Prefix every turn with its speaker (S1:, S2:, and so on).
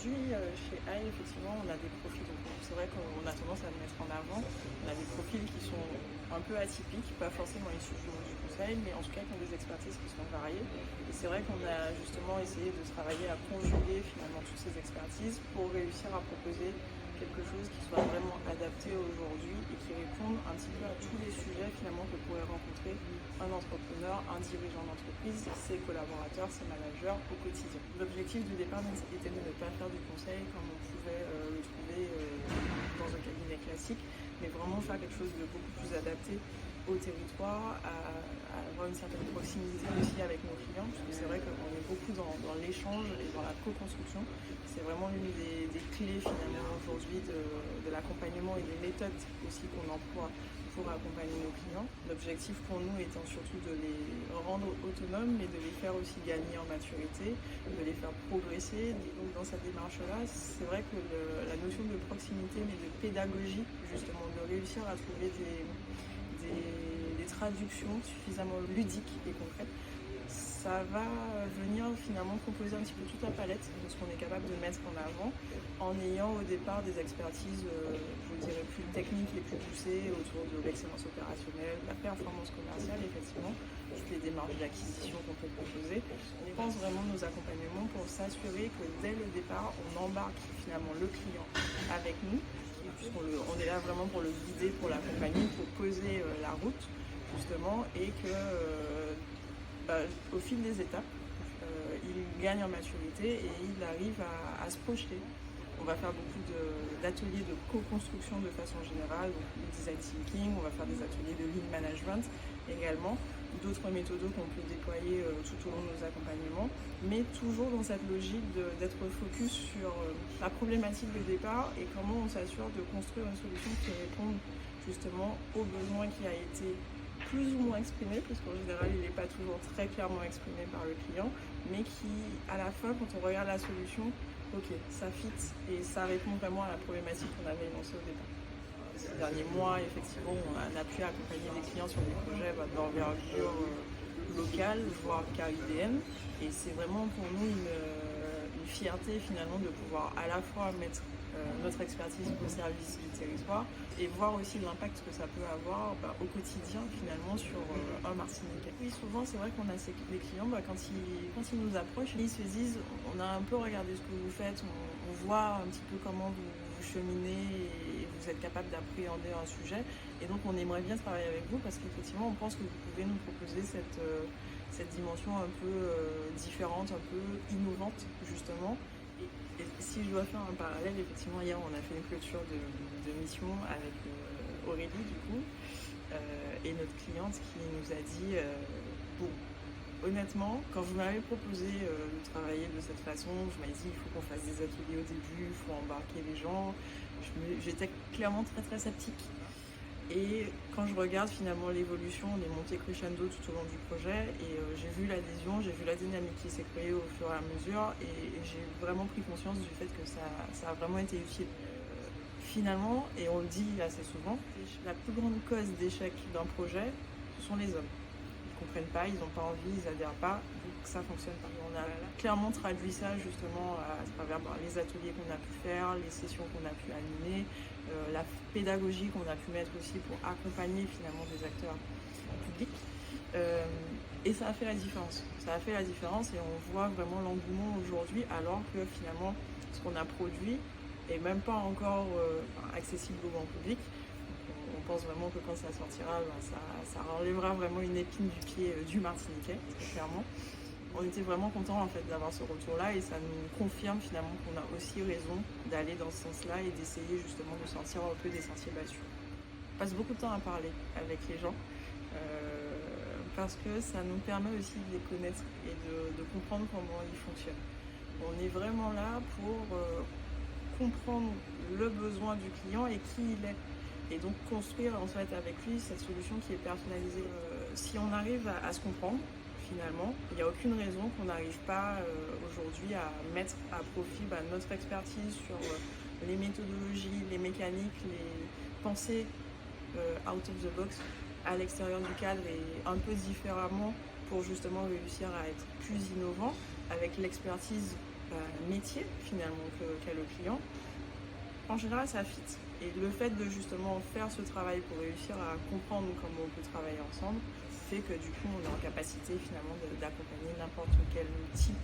S1: Aujourd'hui, chez AI, effectivement, on a des profils. Donc, c'est vrai qu'on a tendance à le mettre en avant. On a des profils qui sont un peu atypiques, pas forcément issus du monde du conseil, mais en tout cas qui ont des expertises qui sont variées. Et c'est vrai qu'on a justement essayé de travailler à conjuguer finalement toutes ces expertises pour réussir à proposer quelque chose qui soit vraiment adapté aujourd'hui et qui réponde un petit peu à tous les sujets finalement que pourrait rencontrer un entrepreneur, un dirigeant d'entreprise, ses collaborateurs, ses managers au quotidien. L'objectif du départ était de ne pas faire du conseil comme on pouvait le trouver dans un cabinet classique, mais vraiment faire quelque chose de beaucoup plus adapté au territoire, à avoir une certaine proximité aussi avec nos clients, parce que c'est vrai qu'on est beaucoup dans l'échange et dans la co-construction. C'est vraiment l'une des clés finalement aujourd'hui de l'accompagnement et des méthodes aussi qu'on emploie pour accompagner nos clients. L'objectif pour nous étant surtout de les rendre autonomes, mais de les faire aussi gagner en maturité, de les faire progresser. Et donc dans cette démarche-là, c'est vrai que la notion de proximité, mais de pédagogie, justement, de réussir à trouver des traductions suffisamment ludiques et concrètes, ça va venir finalement composer un petit peu toute la palette de ce qu'on est capable de mettre en avant, en ayant au départ des expertises, je dirais, plus techniques et plus poussées autour de l'excellence opérationnelle, la performance commerciale, effectivement, toutes les démarches d'acquisition qu'on peut proposer. On pense vraiment nos accompagnements pour s'assurer que dès le départ, on embarque finalement le client avec nous, puisqu'on est là vraiment pour le guider, pour l'accompagner, pour poser la route, justement, et que au fil des étapes, il gagne en maturité et il arrive à se projeter. On va faire beaucoup d'ateliers de co-construction de façon générale, donc le design thinking, on va faire des ateliers de lean management également, d'autres méthodes qu'on peut déployer tout au long de nos accompagnements, mais toujours dans cette logique d'être focus sur la problématique de départ et comment on s'assure de construire une solution qui réponde justement aux besoins qui a été plus ou moins exprimé, puisqu'en général il n'est pas toujours très clairement exprimé par le client, mais qui à la fin, quand on regarde la solution, ok, ça fit et ça répond vraiment à la problématique qu'on avait énoncée au départ. Ces derniers mois, effectivement, on a pu accompagner des clients sur des projets d'envergure locale, voire caribéenne, et c'est vraiment pour nous une fierté finalement de pouvoir à la fois mettre notre expertise au service du territoire et voir aussi l'impact que ça peut avoir au quotidien finalement sur un Martiniquais. Oui, souvent c'est vrai qu'on a des clients, quand ils nous approchent, ils se disent on a un peu regardé ce que vous faites, on voit un petit peu comment vous cheminez et vous êtes capable d'appréhender un sujet, et donc on aimerait bien travailler avec vous parce qu'effectivement on pense que vous pouvez nous proposer cette dimension un peu différente, un peu innovante justement. Et si je dois faire un parallèle, effectivement hier on a fait une clôture de mission avec Aurélie du coup, et notre cliente qui nous a dit bon, honnêtement, quand vous m'avez proposé de travailler de cette façon, je m'avais dit il faut qu'on fasse des ateliers au début, il faut embarquer les gens. J'étais clairement très très sceptique. Et quand je regarde finalement l'évolution, on est monté crescendo tout au long du projet et j'ai vu l'adhésion, j'ai vu la dynamique qui s'est créée au fur et à mesure et j'ai vraiment pris conscience du fait que ça a vraiment été utile. Finalement, et on le dit assez souvent, la plus grande cause d'échec d'un projet, ce sont les hommes. Ils comprennent pas, ils n'ont pas envie, ils adhèrent pas, donc ça fonctionne pas. On a clairement traduit ça justement à travers les ateliers qu'on a pu faire, les sessions qu'on a pu animer, la pédagogie qu'on a pu mettre aussi pour accompagner finalement des acteurs publics. Et ça a fait la différence. Ça a fait la différence et on voit vraiment l'engouement aujourd'hui alors que finalement ce qu'on a produit est même pas encore accessible au grand public. On pense vraiment que quand ça sortira, ça enlèvera vraiment une épine du pied du Martiniquais, très clairement. On était vraiment contents en fait d'avoir ce retour-là et ça nous confirme finalement qu'on a aussi raison d'aller dans ce sens-là et d'essayer justement de sortir un peu des sentiers battus. On passe beaucoup de temps à parler avec les gens parce que ça nous permet aussi de les connaître et de comprendre comment ils fonctionnent. On est vraiment là pour comprendre le besoin du client et qui il est. Et donc construire en fait avec lui cette solution qui est personnalisée. Si on arrive à se comprendre, finalement, il n'y a aucune raison qu'on n'arrive pas aujourd'hui à mettre à profit notre expertise sur les méthodologies, les mécaniques, les pensées out of the box à l'extérieur du cadre et un peu différemment pour justement réussir à être plus innovant avec l'expertise métier finalement qu'a le client, en général ça fit. Et le fait de justement faire ce travail pour réussir à comprendre comment on peut travailler ensemble fait que du coup on est en capacité finalement d'accompagner n'importe quel type